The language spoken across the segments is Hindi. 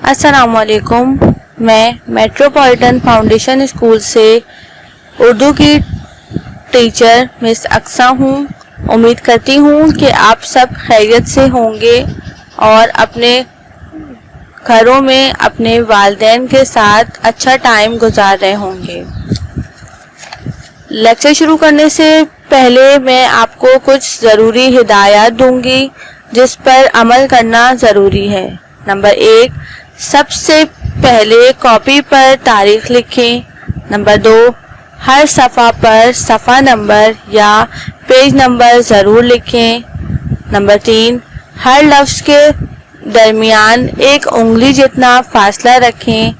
अस्सलामुअलैकुम। मैं मेट्रोपॉलिटन फाउंडेशन स्कूल से उर्दू की टीचर मिस अक्सा हूँ। उम्मीद करती हूँ कि आप सब खैरियत से होंगे और अपने घरों में अपने वालिदैन के साथ अच्छा टाइम गुजार रहे होंगे। लेक्चर शुरू करने से पहले मैं आपको कुछ ज़रूरी हिदायत दूंगी जिस पर अमल करना ज़रूरी है। नंबर 1, सबसे पहले कॉपी पर तारीख लिखें। नंबर 2, हर सफ़ा पर सफ़ा नंबर या पेज नंबर ज़रूर लिखें। नंबर 3, हर लफ्ज़ के दरमियान एक उंगली जितना फासला रखें।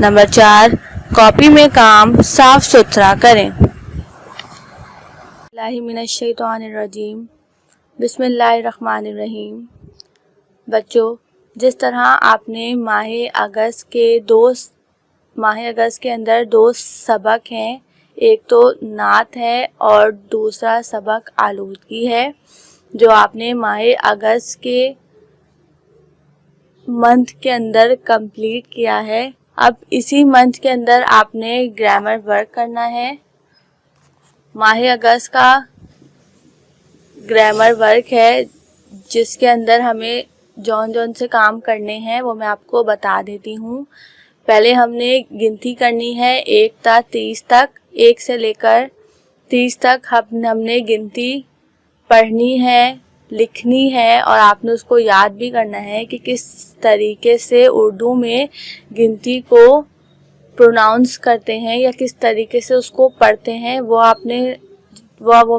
नंबर 4, कॉपी में काम साफ सुथरा करें। बिस्मिल्लाहिर्रहमानिर्रहीम। बिस्मिल्लाहिर्रहमानिर्रहीम। बच्चों, जिस तरह आपने माह अगस्त के अंदर 2 सबक हैं, एक तो नात है और दूसरा सबक आलूदगी है, जो आपने माह अगस्त के मंथ के अंदर कंप्लीट किया है। अब इसी मंथ के अंदर आपने ग्रामर वर्क करना है। माह अगस्त का ग्रामर वर्क है जिसके अंदर हमें जौन से काम करने हैं वो मैं आपको बता देती हूँ। पहले हमने गिनती करनी है 1 से 30 तक। 1 से लेकर 30 तक हमने गिनती पढ़नी है, लिखनी है और आपने उसको याद भी करना है कि किस तरीके से उर्दू में गिनती को प्रोनाउंस करते हैं या किस तरीके से उसको पढ़ते हैं, वो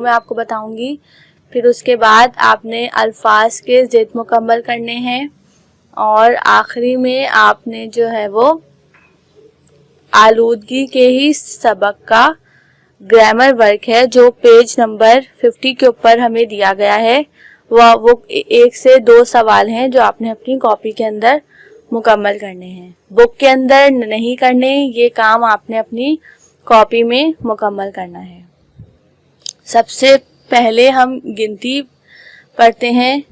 मैं आपको बताऊंगी। फिर उसके बाद आपने अल्फाज के ज़िद मुकम्मल करने हैं और आखिरी में आपने जो है वो आलूदगी के ही सबक का ग्रामर वर्क है जो पेज नंबर 50 के ऊपर हमें दिया गया है। वो 1 से 2 सवाल हैं जो आपने अपनी कॉपी के अंदर मुकम्मल करने हैं। बुक के अंदर नहीं करने, ये काम आपने अपनी कॉपी में मुकम्मल करना है। सबसे पहले हम गिनती पढ़ते हैं।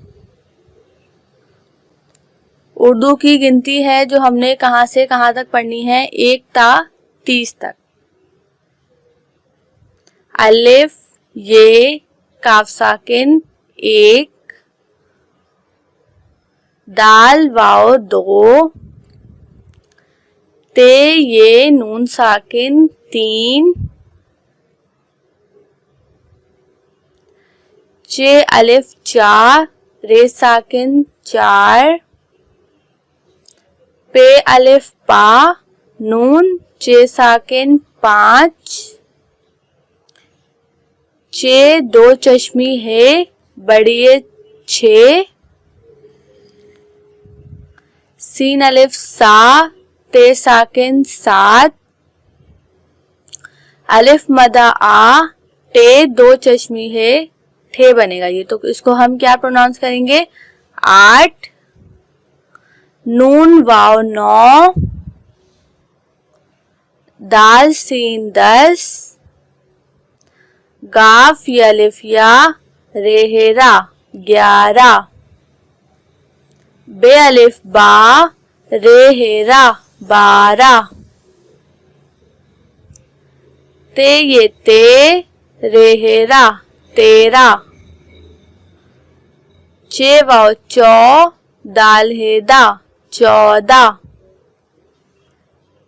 उर्दू की गिनती है जो हमने कहाँ से कहाँ तक पढ़नी है, 1 से 30 तक। अलिफ, ये, काफ साकिन 1, दाल वाव 2, ते ये नून साकिन 3, चे अलिफ 4, रे साकिन 4, पे अलिफ पा, नून चे साकिन 5, चे 2 चश्मी है, बड़ी 6, सीन अलिफ सा, ते साकिन 7, अलिफ मदा आ, टे 2 चश्मी है, ठे बनेगा ये, तो इसको हम क्या प्रोनाउंस करेंगे 8, नून वाव 9, दाल सीन 10, गाफ अलिफ या, रेहेरा 11, बे अलिफ बा, रेहेरा 12, ते ये ते, रेहेरा 13, चे वाव चौ, दाल हेदा 14,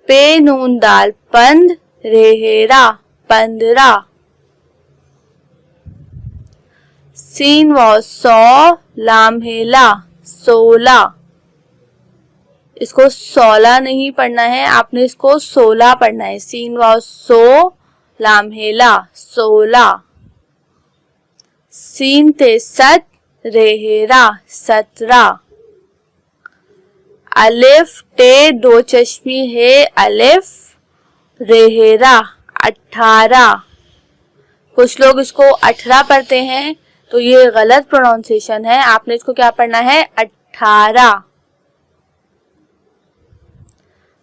पे नून दाल पंद, रेहेरा 15, सीन वाव 100, लाम हेला 16। इसको 16 नहीं पढ़ना है, आपने इसको 16 पढ़ना है। सीन वाव 100, लाम हेला 16, सीन ते 7, रेहेरा 17, अलिफ टे 2 चश्मी है, अलिफ रेहेरा 18। कुछ लोग इसको 18 पढ़ते हैं तो ये गलत प्रोनाउंसिएशन है, आपने इसको क्या पढ़ना है 18।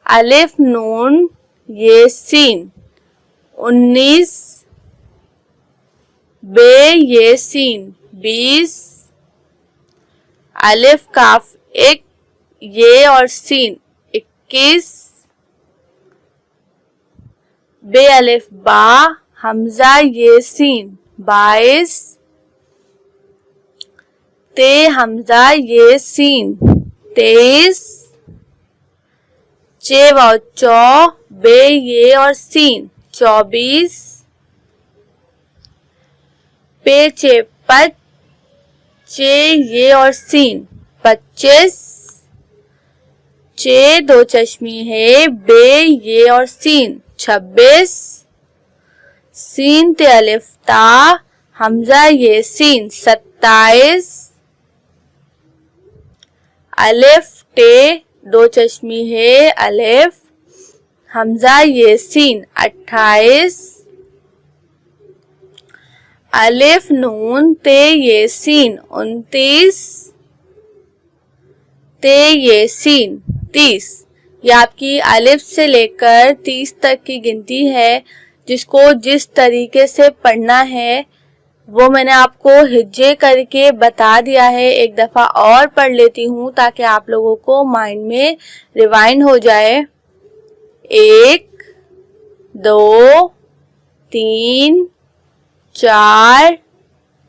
अलिफ नून ये सीन 19, बे ये सीन 20, अलिफ काफ 1 ये और सीन 21, बे अलिफ बा, हमजा ये सीन 22, ते हमजा ये सीन 23, चे वाव चौ, बे ये और सीन 24, पे चे पच, चे ये और सीन 25, चे दो चश्मी है, बे ये और सीन 26, सीन ते अलिफ ता, हमजा ये सीन 27, अलिफ टे दो चश्मी है, अलिफ हमजा ये सीन 28, अलिफ नून ते ये सीन 29, ते ये सीन 30। ये आपकी अलिफ से लेकर 30 तक की गिनती है, जिसको जिस तरीके से पढ़ना है वो मैंने आपको हिज्जे करके बता दिया है। एक दफा और पढ़ लेती हूँ ताकि आप लोगों को माइंड में रिवाइंड हो जाए। 1, 2, 3, 4,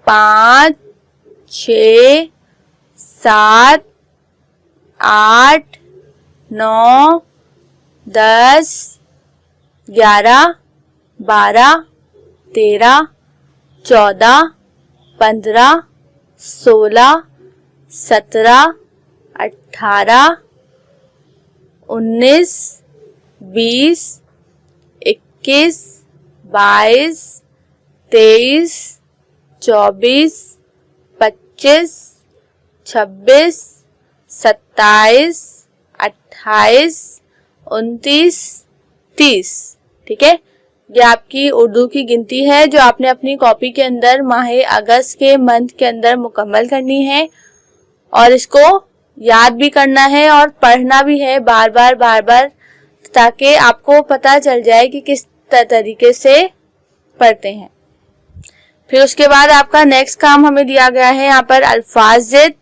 5, 6, 7, 8, 9, 10, 11, 12, 13, 14, 15, 16, 17, 18, 19, 20, 21, 22, 23, 24, 25, 26, 27, 28, 29, 30। ठीक है, ये आपकी उर्दू की गिनती है जो आपने अपनी कॉपी के अंदर माह अगस्त के मंथ के अंदर मुकम्मल करनी है और इसको याद भी करना है और पढ़ना भी है बार बार ताकि आपको पता चल जाए कि किस तरीके से पढ़ते हैं। फिर उसके बाद आपका नेक्स्ट काम हमें दिया गया है यहाँ पर अल्फाज ज़िद।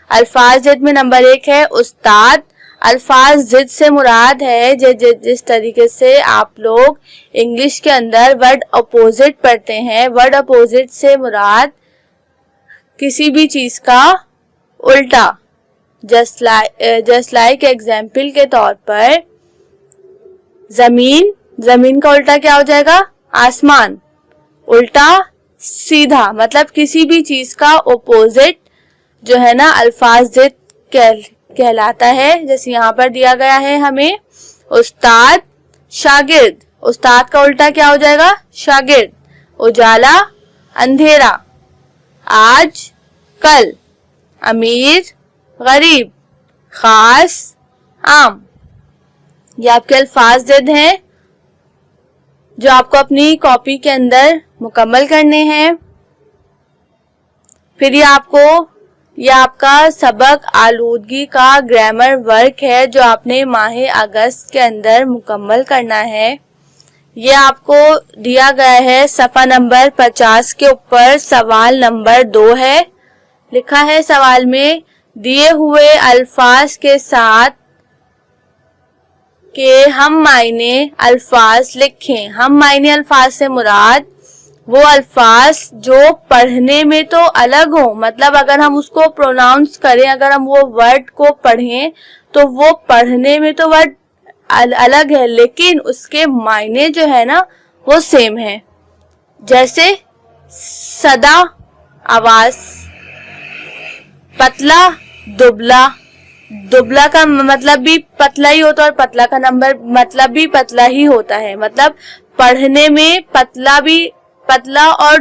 अल्फाज ज़िद में नंबर 1 है उस्ताद। अल्फाज ज़िद से मुराद है जिस तरीके से आप लोग इंग्लिश के अंदर वर्ड अपोजिट पढ़ते हैं। वर्ड अपोजिट से मुराद किसी भी चीज का उल्टा। जस्ट लाइक एग्जाम्पल के तौर पर जमीन का उल्टा क्या हो जाएगा? आसमान। उल्टा सीधा, मतलब किसी भी चीज का ओपोजिट जो है ना अल्फाज ज़िद कहलाता है। जैसे यहाँ पर दिया गया है हमें उस्ताद शागिर्द। उस्ताद का उल्टा क्या हो जाएगा? शागिर्द। उजाला अंधेरा। आज कल। अमीर गरीब। खास आम। ये आपके अल्फाज ज़िद हैं जो आपको अपनी कॉपी के अंदर मुकम्मल करने हैं। फिर ये आपका सबक आलूदगी का ग्रामर वर्क है जो आपने माह अगस्त के अंदर मुकम्मल करना है। ये आपको दिया गया है सफ़ा नंबर 50 के ऊपर सवाल नंबर 2 है। लिखा है सवाल में दिए हुए अल्फाज के साथ के हम मायने अल्फाज लिखें। हम मायने अल्फाज से मुराद वो अल्फाज जो पढ़ने में तो अलग हो, मतलब अगर हम उसको प्रोनाउंस करें, अगर हम वो वर्ड को पढ़ें तो वो पढ़ने में तो वर्ड अलग है लेकिन उसके मायने जो है ना वो सेम है। जैसे सदा आवाज, पतला दुबला। दुबला का मतलब भी पतला ही होता है और पतला का नंबर मतलब भी पतला ही होता है। मतलब पढ़ने में पतला और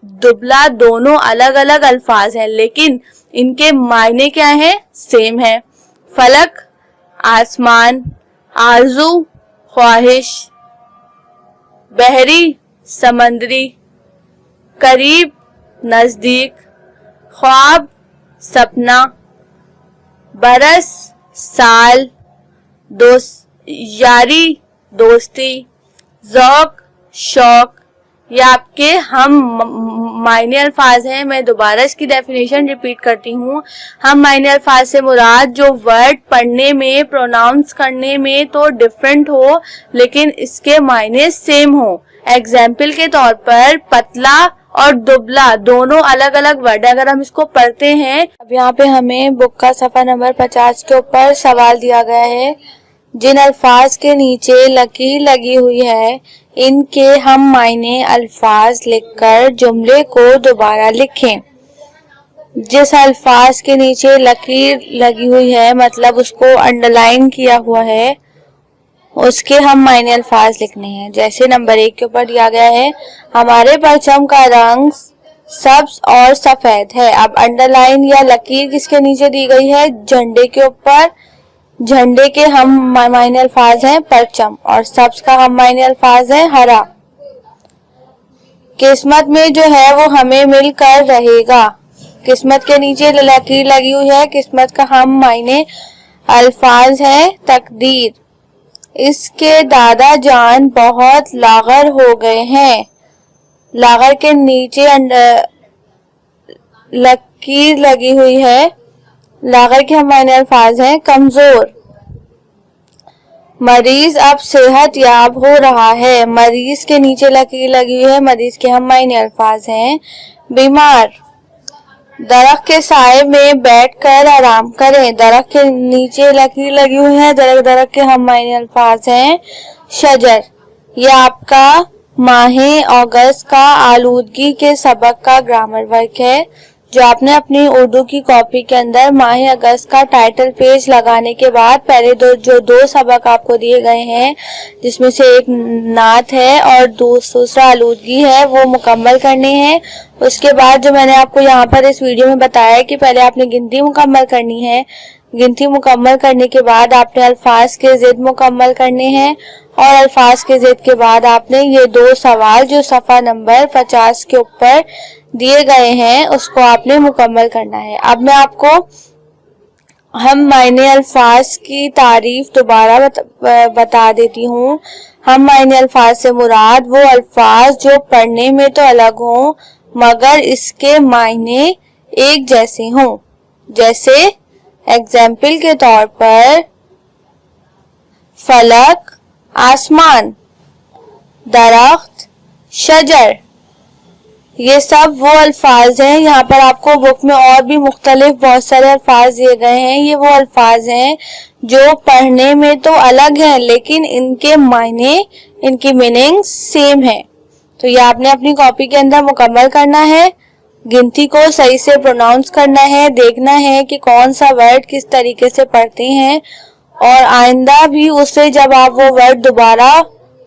दुबला दोनों अलग अलग अल्फाज हैं लेकिन इनके मायने क्या हैं? सेम है। फलक आसमान। आरजू ख्वाहिश। बहरी समंदरी। करीब नजदीक। ख्वाब सपना। बरस साल। यारी दोस्ती। ज़ौक शौक। ये आपके हम मायने अल्फाज हैं। मैं दोबारा इसकी डेफिनेशन रिपीट करती हूँ। हम मायने अल्फाज से मुराद जो वर्ड पढ़ने में, प्रोनाउंस करने में तो डिफरेंट हो लेकिन इसके मायने सेम हो। एग्जाम्पल के तौर पर पतला और दुबला दोनों अलग अलग वर्ड है। अगर हम इसको पढ़ते हैं, अब यहाँ पे हमें बुक का सफा नंबर 50 के ऊपर सवाल दिया गया है। जिन अल्फाज के नीचे लकीर लगी हुई है इनके हम मायने अल्फाज लिखकर जुमले को दोबारा लिखें। जिस अल्फाज के नीचे लकीर लगी हुई है मतलब उसको अंडरलाइन किया हुआ है, उसके हम मायने अल्फाज लिखने हैं। जैसे नंबर 1 के ऊपर दिया गया है, हमारे परचम का रंग सब्ज और सफेद है। अब अंडरलाइन या लकीर किसके नीचे दी गई है? झंडे के ऊपर। झंडे के हम मायने अल्फाज हैं परचम, और सब्ज का हम मायने अल्फाज हैं हरा। किस्मत में जो है वो हमें मिलकर रहेगा। किस्मत के नीचे लकीर लगी हुई है, किस्मत का हम मायने अल्फाज हैं तकदीर। इसके दादा जान बहुत लागर हो गए हैं। लागर के नीचे लकीर लगी हुई है, लागर के हम मायने अल्फाज हैं कमजोर। मरीज अब सेहत याब हो रहा है। मरीज के नीचे लकीर लगी हुई है, मरीज के हम मायने अल्फाज हैं बीमार। दरख्त के साए में बैठकर आराम करें। दरख्त के नीचे लकीर लगी हुई है, दरख्त के हम मायने अल्फाज हैं शजर। यह आपका माहे अगस्त का आलूदगी के सबक का ग्रामर वर्क है, जो आपने अपनी उर्दू की कॉपी के अंदर माहे अगस्त का टाइटल पेज लगाने के बाद पहले दो सबक आपको दिए गए हैं, जिसमें से एक नात है और दूसरा आलूदगी है, वो मुकम्मल करने हैं। उसके बाद जो मैंने आपको यहाँ पर इस वीडियो में बताया है कि पहले आपने गिनती मुकम्मल करनी है। गिनती मुकम्मल करने के बाद आपने अल्फाज के ज़िद मुकम्मल करने हैं, और अल्फाज के ज़िद के बाद आपने ये 2 सवाल जो सफ़ा नंबर 50 के ऊपर दिए गए हैं उसको आपने मुकम्मल करना है। अब मैं आपको हम मायने अल्फाज की तारीफ दोबारा बता देती हूँ। हम मायने अल्फाज से मुराद वो अल्फाज जो पढ़ने में तो अलग हों मगर इसके मायने एक जैसे हों। जैसे एग्जाम्पल के तौर पर फलक आसमान, दरख्त शजर, ये सब वो अल्फाज हैं। यहाँ पर आपको बुक में और भी मुख्तलिफ बहुत सारे अल्फाज दिए गए हैं। ये वो अल्फाज हैं जो पढ़ने में तो अलग हैं लेकिन इनके मायने, इनकी मीनिंग सेम है। तो ये आपने अपनी कॉपी के अंदर मुकम्मल करना है। गिनती को सही से प्रोनाउंस करना है, देखना है कि कौन सा वर्ड किस तरीके से पढ़ते हैं, और आइंदा भी उससे जब आप वो वर्ड दोबारा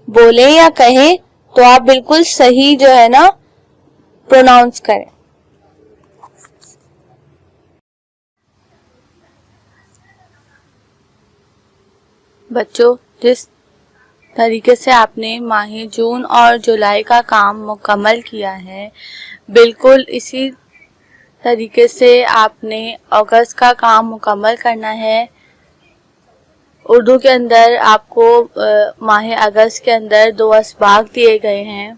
बोलें या कहें तो आप बिल्कुल सही जो है ना प्रोनाउंस करें। बच्चों, जिस तरीके से आपने माह जून और जुलाई का काम मुकम्मल किया है, बिल्कुल इसी तरीके से आपने अगस्त का काम मुकम्मल करना है। उर्दू के अंदर आपको माह अगस्त के अंदर 2 असबाग दिए गए हैं।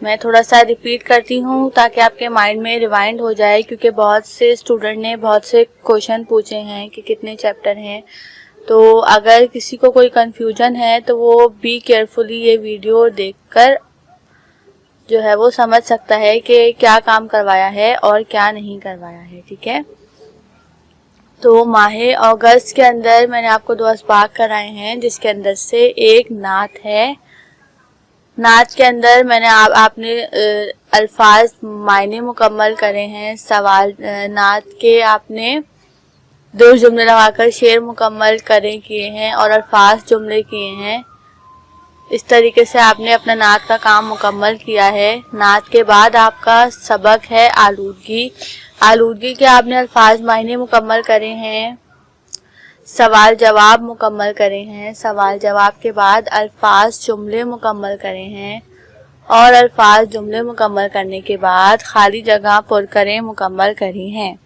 मैं थोड़ा सा रिपीट करती हूँ ताकि आपके माइंड में रिवाइंड हो जाए, क्योंकि बहुत से स्टूडेंट ने बहुत से क्वेश्चन पूछे हैं कि कितने चैप्टर हैं। तो अगर किसी को कोई कंफ्यूजन है तो वो बी केयरफुली ये वीडियो देखकर जो है वो समझ सकता है कि क्या काम करवाया है और क्या नहीं करवाया है। ठीक है, तो माह अगस्त के अंदर मैंने आपको 2 असबाग कराए हैं, जिसके अंदर से एक नात है। नात के अंदर मैंने आपने अल्फाज मायने मुकम्मल करे हैं। सवाल नात के आपने 2 जुमले लगाकर शेर मुकम्मल किए हैं और अल्फाज जुमले किए हैं। इस तरीके से आपने अपना नात का काम मुकम्मल किया है। नात के बाद आपका सबक है आलूदगी। आलूदगी के आपने अल्फाज मायने मुकम्मल करे हैं, सवाल जवाब मुकम्मल करे हैं, सवाल जवाब के बाद अल्फाज जुमले मुकम्मल करे हैं, और अल्फाज जुमले मुकम्मल करने के बाद खाली जगह पुर करें मुकम्मल करी हैं।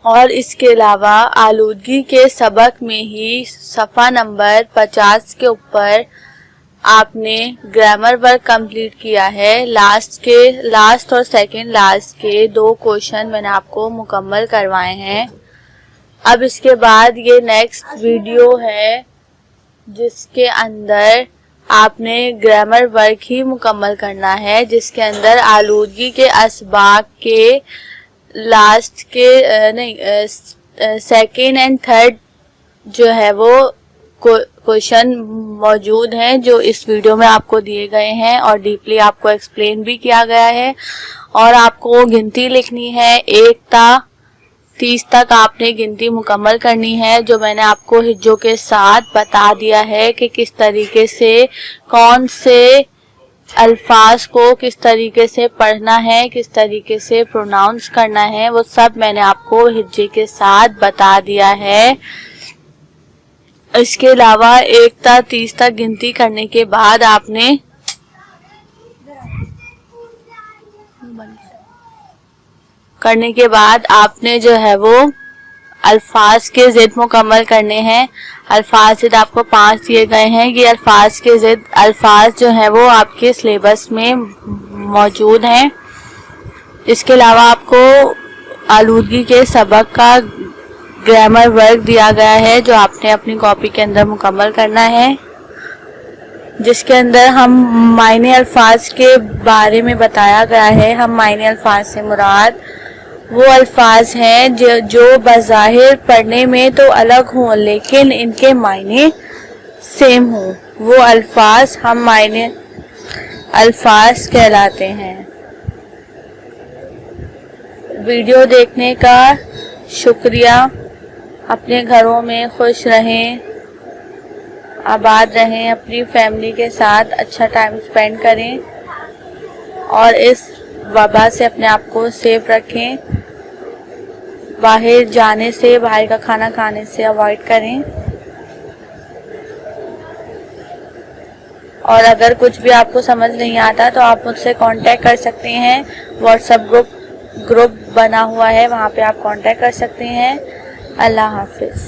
और इसके अलावा आलूदगी के सबक में ही सफ़ा नंबर 50 के ऊपर आपने ग्रामर वर्क कंप्लीट किया है। लास्ट और सेकंड लास्ट के 2 क्वेश्चन मैंने आपको मुकम्मल करवाए हैं। अब इसके बाद ये नेक्स्ट वीडियो है जिसके अंदर आपने ग्रामर वर्क ही मुकम्मल करना है, जिसके अंदर आलूदगी के असबाब के लास्ट के सेकंड एंड थर्ड जो है वो क्वेश्चन मौजूद हैं जो इस वीडियो में आपको दिए गए हैं और डीपली आपको एक्सप्लेन भी किया गया है। और आपको गिनती लिखनी है 1 ता 30 तक आपने गिनती मुकम्मल करनी है, जो मैंने आपको हिज्जों के साथ बता दिया है कि किस तरीके से कौन से अल्फाज को किस तरीके से पढ़ना है, किस तरीके से प्रोनाउंस करना है, वो सब मैंने आपको हिज्जे के साथ बता दिया है। इसके अलावा 1 ता 30 तक गिनती करने के बाद आपने जो है वो अल्फाज के ज़िद मुकम्मल करने हैं। अल्फाज ज़िद आपको 5 दिए गए हैं। ये अल्फाज के ज़िद अल्फाज जो है वो आपके सिलेबस में मौजूद हैं। इसके अलावा आपको आलूदगी के सबक का ग्रामर वर्क दिया गया है जो आपने अपनी कॉपी के अंदर मुकम्मल करना है, जिसके अंदर हम मायने अल्फाज के बारे में बताया गया है। हम मायने अल्फाज से मुराद वो अल्फाज हैं जो बज़ाहिर पढ़ने में तो अलग हों लेकिन इनके मायने सेम हों, वो अल्फाज हम मायने अल्फाज कहलाते हैं। वीडियो देखने का शुक्रिया। अपने घरों में खुश रहें, आबाद रहें, अपनी फैमिली के साथ अच्छा टाइम स्पेंड करें और इस वबा से अपने आप को सेफ रखें। बाहर जाने से, बाहर का खाना खाने से अवॉइड करें। और अगर कुछ भी आपको समझ नहीं आता तो आप मुझसे कांटेक्ट कर सकते हैं। व्हाट्सएप ग्रुप बना हुआ है, वहाँ पे आप कांटेक्ट कर सकते हैं। अल्लाह हाफिज़।